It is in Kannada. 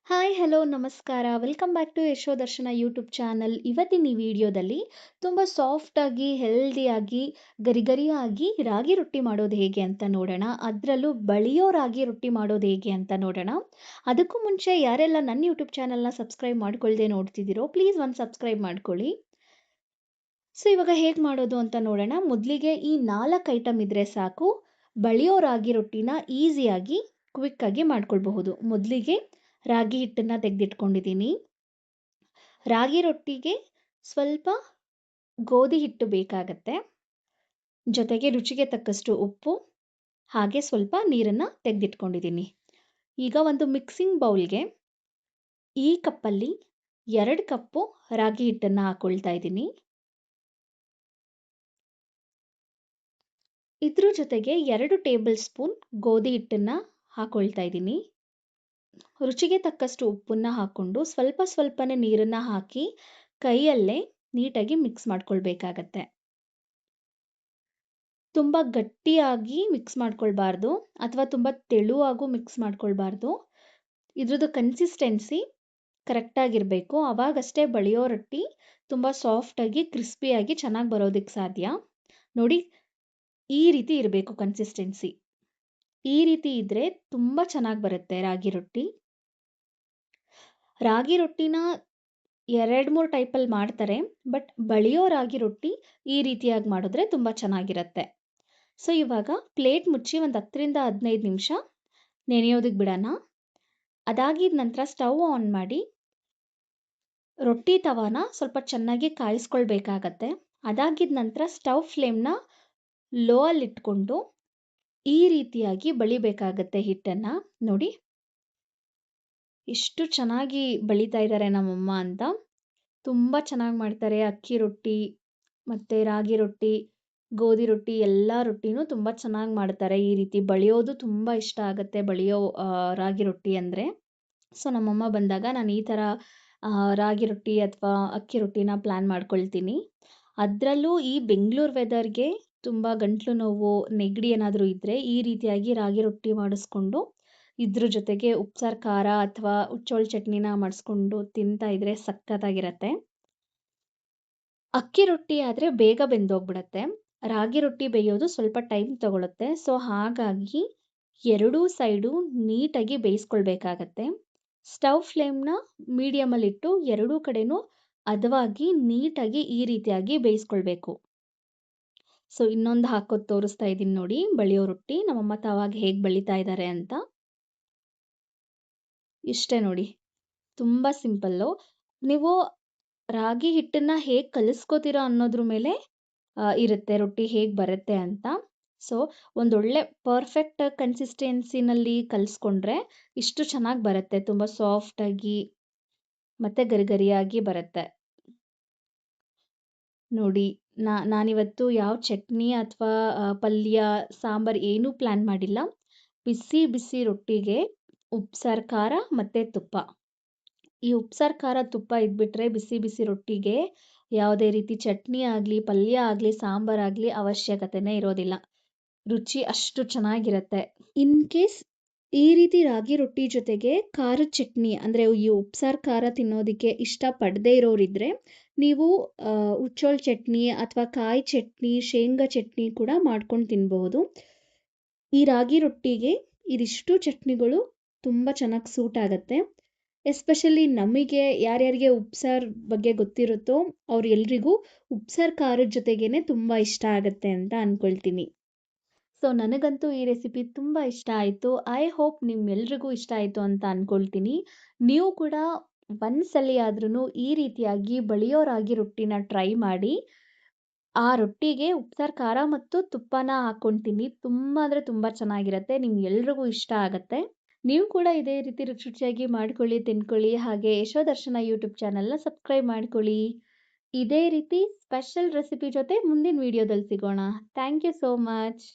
ಹಾಯ್ ಹಲೋ ನಮಸ್ಕಾರ welcome back to Yashodarshan YouTube channel. ಇವತ್ತಿನ ಈ ವಿಡಿಯೋದಲ್ಲಿ ತುಂಬ ಸಾಫ್ಟಾಗಿ ಹೆಲ್ದಿಯಾಗಿ ಗರಿಗರಿಯಾಗಿ ರಾಗಿ ರೊಟ್ಟಿ ಮಾಡೋದು ಹೇಗೆ ಅಂತ ನೋಡೋಣ. ಅದರಲ್ಲೂ ಬಳಿಯೋ ರಾಗಿ ರೊಟ್ಟಿ ಮಾಡೋದು ಹೇಗೆ ಅಂತ ನೋಡೋಣ. ಅದಕ್ಕೂ ಮುಂಚೆ ಯಾರೆಲ್ಲ ನನ್ನ ಯೂಟ್ಯೂಬ್ ಚಾನಲ್ನ ಸಬ್ಸ್ಕ್ರೈಬ್ ಮಾಡ್ಕೊಳ್ದೆ ನೋಡ್ತಿದ್ದೀರೋ ಪ್ಲೀಸ್ ಒಂದು ಸಬ್ಸ್ಕ್ರೈಬ್ ಮಾಡ್ಕೊಳ್ಳಿ. ಸೊ ಇವಾಗ ಹೇಗೆ ಮಾಡೋದು ಅಂತ ನೋಡೋಣ. ಮೊದಲಿಗೆ ಈ 4 ಐಟಮ್ ಇದ್ದರೆ ಸಾಕು, ಬಳಿಯೋ ರಾಗಿ ರೊಟ್ಟಿನ ಈಸಿಯಾಗಿ ಕ್ವಿಕ್ಕಾಗಿ ಮಾಡ್ಕೊಳ್ಬಹುದು. ಮೊದಲಿಗೆ ರಾಗಿ ಹಿಟ್ಟನ್ನು ತೆಗೆದಿಟ್ಕೊಂಡಿದ್ದೀನಿ. ರಾಗಿ ರೊಟ್ಟಿಗೆ ಸ್ವಲ್ಪ ಗೋಧಿ ಹಿಟ್ಟು ಬೇಕಾಗತ್ತೆ, ಜೊತೆಗೆ ರುಚಿಗೆ ತಕ್ಕಷ್ಟು ಉಪ್ಪು, ಹಾಗೆ ಸ್ವಲ್ಪ ನೀರನ್ನು ತೆಗೆದಿಟ್ಕೊಂಡಿದ್ದೀನಿ. ಈಗ ಒಂದು ಮಿಕ್ಸಿಂಗ್ ಬೌಲ್ಗೆ ಈ ಕಪ್ಪಲ್ಲಿ 2 ಕಪ್ಪು ರಾಗಿ ಹಿಟ್ಟನ್ನು ಹಾಕೊಳ್ತಾ ಇದ್ದೀನಿ. ಇದ್ರ ಜೊತೆಗೆ 2 ಟೇಬಲ್ ಸ್ಪೂನ್ ಗೋಧಿ ಹಿಟ್ಟನ್ನು ಹಾಕೊಳ್ತಾ ಇದ್ದೀನಿ. ರುಚಿಗೆ ತಕ್ಕಷ್ಟು ಉಪ್ಪನ್ನು ಹಾಕ್ಕೊಂಡು ಸ್ವಲ್ಪ ಸ್ವಲ್ಪನೇ ನೀರನ್ನು ಹಾಕಿ ಕೈಯಲ್ಲೇ ನೀಟಾಗಿ ಮಿಕ್ಸ್ ಮಾಡ್ಕೊಳ್ಬೇಕಾಗತ್ತೆ. ತುಂಬ ಗಟ್ಟಿಯಾಗಿ ಮಿಕ್ಸ್ ಮಾಡ್ಕೊಳ್ಬಾರ್ದು ಅಥವಾ ತುಂಬ ತೆಳುವಾಗೂ ಮಿಕ್ಸ್ ಮಾಡ್ಕೊಳ್ಬಾರ್ದು. ಇದ್ರದ್ದು ಕನ್ಸಿಸ್ಟೆನ್ಸಿ ಕರೆಕ್ಟಾಗಿರಬೇಕು. ಆವಾಗಷ್ಟೇ ಬಳಿಯೋ ರೊಟ್ಟಿ ತುಂಬ ಸಾಫ್ಟಾಗಿ ಕ್ರಿಸ್ಪಿಯಾಗಿ ಚೆನ್ನಾಗಿ ಬರೋದಕ್ಕೆ ಸಾಧ್ಯ. ನೋಡಿ, ಈ ರೀತಿ ಇರಬೇಕು ಕನ್ಸಿಸ್ಟೆನ್ಸಿ. ಈ ರೀತಿ ಇದ್ದರೆ ತುಂಬ ಚೆನ್ನಾಗಿ ಬರುತ್ತೆ ರಾಗಿ ರೊಟ್ಟಿ. ರಾಗಿ ರೊಟ್ಟಿನ 2-3 ಟೈಪಲ್ಲಿ ಮಾಡ್ತಾರೆ, ಬಟ್ ಬಳಿಯೋ ರಾಗಿ ರೊಟ್ಟಿ ಈ ರೀತಿಯಾಗಿ ಮಾಡಿದ್ರೆ ತುಂಬ ಚೆನ್ನಾಗಿರುತ್ತೆ. ಸೊ ಇವಾಗ ಪ್ಲೇಟ್ ಮುಚ್ಚಿ ಒಂದು 10ರಿಂದ 15 ನಿಮಿಷ ನೆನೆಯೋದಕ್ಕೆ ಬಿಡೋಣ. ಅದಾಗಿದ ನಂತರ ಸ್ಟವ್ ಆನ್ ಮಾಡಿ ರೊಟ್ಟಿ ತವಾನ ಸ್ವಲ್ಪ ಚೆನ್ನಾಗಿ ಕಾಯಿಸ್ಕೊಳ್ಬೇಕಾಗತ್ತೆ. ಅದಾಗಿದ ನಂತರ ಸ್ಟವ್ ಫ್ಲೇಮ್ನ ಲೋ ಅಲ್ಲಿಟ್ಕೊಂಡು ಈ ರೀತಿಯಾಗಿ ಬಳಿಬೇಕಾಗತ್ತೆ ಹಿಟ್ಟನ್ನು. ನೋಡಿ ಎಷ್ಟು ಚೆನ್ನಾಗಿ ಬಳಿತಾ ಇದ್ದಾರೆ ನಮ್ಮಮ್ಮ ಅಂತ. ತುಂಬ ಚೆನ್ನಾಗಿ ಮಾಡ್ತಾರೆ. ಅಕ್ಕಿ ರೊಟ್ಟಿ ಮತ್ತು ರಾಗಿ ರೊಟ್ಟಿ, ಗೋಧಿ ರೊಟ್ಟಿ ಎಲ್ಲ ರೊಟ್ಟಿನೂ ತುಂಬ ಚೆನ್ನಾಗಿ ಮಾಡ್ತಾರೆ. ಈ ರೀತಿ ಬಳಿಯೋದು ತುಂಬ ಇಷ್ಟ ಆಗುತ್ತೆ, ಬಳಿಯೋ ರಾಗಿ ರೊಟ್ಟಿ ಅಂದರೆ. ಸೊ ನಮ್ಮಮ್ಮ ಬಂದಾಗ ನಾನು ಈ ಥರ ರಾಗಿ ರೊಟ್ಟಿ ಅಥವಾ ಅಕ್ಕಿ ರೊಟ್ಟಿನ ಪ್ಲ್ಯಾನ್ ಮಾಡ್ಕೊಳ್ತೀನಿ. ಅದರಲ್ಲೂ ಈ ಬೆಂಗಳೂರು ವೆದರ್ಗೆ ತುಂಬ ಗಂಟಲು ನೋವು, ನೆಗಡಿ ಏನಾದರೂ ಇದ್ದರೆ ಈ ರೀತಿಯಾಗಿ ರಾಗಿ ರೊಟ್ಟಿ ಮಾಡಿಸ್ಕೊಂಡು ಇದ್ರ ಜೊತೆಗೆ ಉಪ್ಸಾರು ಖಾರ ಅಥವಾ ಹುಚ್ಚೋಳು ಚಟ್ನಿನ ಮಾಡಿಸ್ಕೊಂಡು ತಿಂತಾ ಇದ್ದರೆ ಸಖತ್ತಾಗಿರುತ್ತೆ. ಅಕ್ಕಿ ರೊಟ್ಟಿ ಆದರೆ ಬೇಗ ಬೆಂದೋಗ್ಬಿಡುತ್ತೆ, ರಾಗಿ ರೊಟ್ಟಿ ಬೇಯೋದು ಸ್ವಲ್ಪ ಟೈಮ್ ತಗೊಳುತ್ತೆ. ಸೊ ಹಾಗಾಗಿ ಎರಡೂ ಸೈಡು ನೀಟಾಗಿ ಬೇಯಿಸ್ಕೊಳ್ಬೇಕಾಗತ್ತೆ. ಸ್ಟವ್ ಫ್ಲೇಮ್ನ ಮೀಡಿಯಮಲ್ಲಿಟ್ಟು ಎರಡೂ ಕಡೆನೂ ಹದವಾಗಿ ನೀಟಾಗಿ ಈ ರೀತಿಯಾಗಿ ಬೇಯಿಸ್ಕೊಳ್ಬೇಕು. ಸೊ ಇನ್ನೊಂದು ಹಾಕೋದು ತೋರಿಸ್ತಾ ಇದ್ದೀನಿ ನೋಡಿ, ಬಳಿಯೋ ರೊಟ್ಟಿ ನಮ್ಮಮ್ಮ ತಾವಾಗ ಹೇಗೆ ಬಳಿತಾ ಇದ್ದಾರೆ ಅಂತ. ಇಷ್ಟೇ ನೋಡಿ, ತುಂಬ ಸಿಂಪಲ್ಲು. ನೀವು ರಾಗಿ ಹಿಟ್ಟನ್ನು ಹೇಗೆ ಕಲಿಸ್ಕೋತೀರೋ ಅನ್ನೋದ್ರ ಮೇಲೆ ಇರುತ್ತೆ ರೊಟ್ಟಿ ಹೇಗೆ ಬರುತ್ತೆ ಅಂತ. ಸೊ ಒಂದೊಳ್ಳೆ ಪರ್ಫೆಕ್ಟ್ ಕನ್ಸಿಸ್ಟೆನ್ಸಿನಲ್ಲಿ ಕಲಿಸ್ಕೊಂಡ್ರೆ ಇಷ್ಟು ಚೆನ್ನಾಗಿ ಬರುತ್ತೆ, ತುಂಬ ಸಾಫ್ಟಾಗಿ ಮತ್ತು ಗರಿಗರಿಯಾಗಿ ಬರುತ್ತೆ. ನೋಡಿ, ನಾನಿವತ್ತು ಯಾವ ಚಟ್ನಿ ಅಥವಾ ಪಲ್ಯ ಸಾಂಬಾರು ಏನೂ ಪ್ಲ್ಯಾನ್ ಮಾಡಿಲ್ಲ. ಬಿಸಿ ಬಿಸಿ ರೊಟ್ಟಿಗೆ ಉಪ್ಸಾರು ಖಾರ ಮತ್ತು ತುಪ್ಪ. ಈ ಉಪ್ಸಾರು ಖಾರ ತುಪ್ಪ ಇದ್ಬಿಟ್ರೆ ಬಿಸಿ ಬಿಸಿ ರೊಟ್ಟಿಗೆ ಯಾವುದೇ ರೀತಿ ಚಟ್ನಿ ಆಗಲಿ, ಪಲ್ಯ ಆಗಲಿ, ಸಾಂಬಾರಾಗಲಿ ಅವಶ್ಯಕತೆನೇ ಇರೋದಿಲ್ಲ. ರುಚಿ ಅಷ್ಟು ಚೆನ್ನಾಗಿರುತ್ತೆ. ಇನ್ ಕೇಸ್ ಈ ರೀತಿ ರಾಗಿ ರೊಟ್ಟಿ ಜೊತೆಗೆ ಖಾರದ ಚಟ್ನಿ ಅಂದರೆ ಈ ಉಪ್ಸಾರು ಖಾರ ತಿನ್ನೋದಕ್ಕೆ ಇಷ್ಟಪಡದೇ ಇರೋರಿದ್ದರೆ ನೀವು ಹುಚ್ಚೋಳು ಚಟ್ನಿ ಅಥವಾ ಕಾಯಿ ಚಟ್ನಿ, ಶೇಂಗಾ ಚಟ್ನಿ ಕೂಡ ಮಾಡ್ಕೊಂಡು ತಿನ್ಬಹುದು. ಈ ರಾಗಿ ರೊಟ್ಟಿಗೆ ಇದಿಷ್ಟು ಚಟ್ನಿಗಳು ತುಂಬ ಚೆನ್ನಾಗಿ ಸೂಟ್ ಆಗುತ್ತೆ. ಎಸ್ಪೆಷಲಿ ನಮಗೆ ಯಾರ್ಯಾರಿಗೆ ಉಪ್ಸಾರು ಬಗ್ಗೆ ಗೊತ್ತಿರುತ್ತೋ ಅವ್ರು ಎಲ್ರಿಗೂ ಉಪ್ಸಾರು ಖಾರದ ಜೊತೆಗೇ ತುಂಬ ಇಷ್ಟ ಆಗುತ್ತೆ ಅಂತ ಅಂದ್ಕೊಳ್ತೀನಿ. ಸೊ ನನಗಂತೂ ಈ ರೆಸಿಪಿ ತುಂಬ ಇಷ್ಟ ಆಯಿತು. ಐ ಹೋಪ್ ನಿಮ್ಮೆಲ್ರಿಗೂ ಇಷ್ಟ ಆಯಿತು ಅಂತ ಅಂದ್ಕೊಳ್ತೀನಿ. ನೀವು ಕೂಡ ಒಂದ್ಸಲಿ ಆದ್ರೂ ಈ ರೀತಿಯಾಗಿ ಬಳಿಯೋ ರಾಗಿ ರೊಟ್ಟಿನ ಟ್ರೈ ಮಾಡಿ. ಆ ರೊಟ್ಟಿಗೆ ಉಪ್ಸಾರು ಖಾರ ಮತ್ತು ತುಪ್ಪನ ಹಾಕ್ಕೊಂಡು ತಿನ್ನಿ, ತುಂಬ ಅಂದರೆ ತುಂಬ ಚೆನ್ನಾಗಿರುತ್ತೆ. ನಿಮ್ಗೆಲ್ರಿಗೂ ಇಷ್ಟ ಆಗುತ್ತೆ. ನೀವು ಕೂಡ ಇದೇ ರೀತಿ ರುಚಿಯಾಗಿ ಮಾಡ್ಕೊಳ್ಳಿ, ತಿನ್ಕೊಳ್ಳಿ. ಹಾಗೆ ಯಶೋದರ್ಶನ ಯೂಟ್ಯೂಬ್ ಚಾನಲ್ನ ಸಬ್ಸ್ಕ್ರೈಬ್ ಮಾಡ್ಕೊಳ್ಳಿ. ಇದೇ ರೀತಿ ಸ್ಪೆಷಲ್ ರೆಸಿಪಿ ಜೊತೆ ಮುಂದಿನ ವಿಡಿಯೋದಲ್ಲಿ ಸಿಗೋಣ. Thank you so much.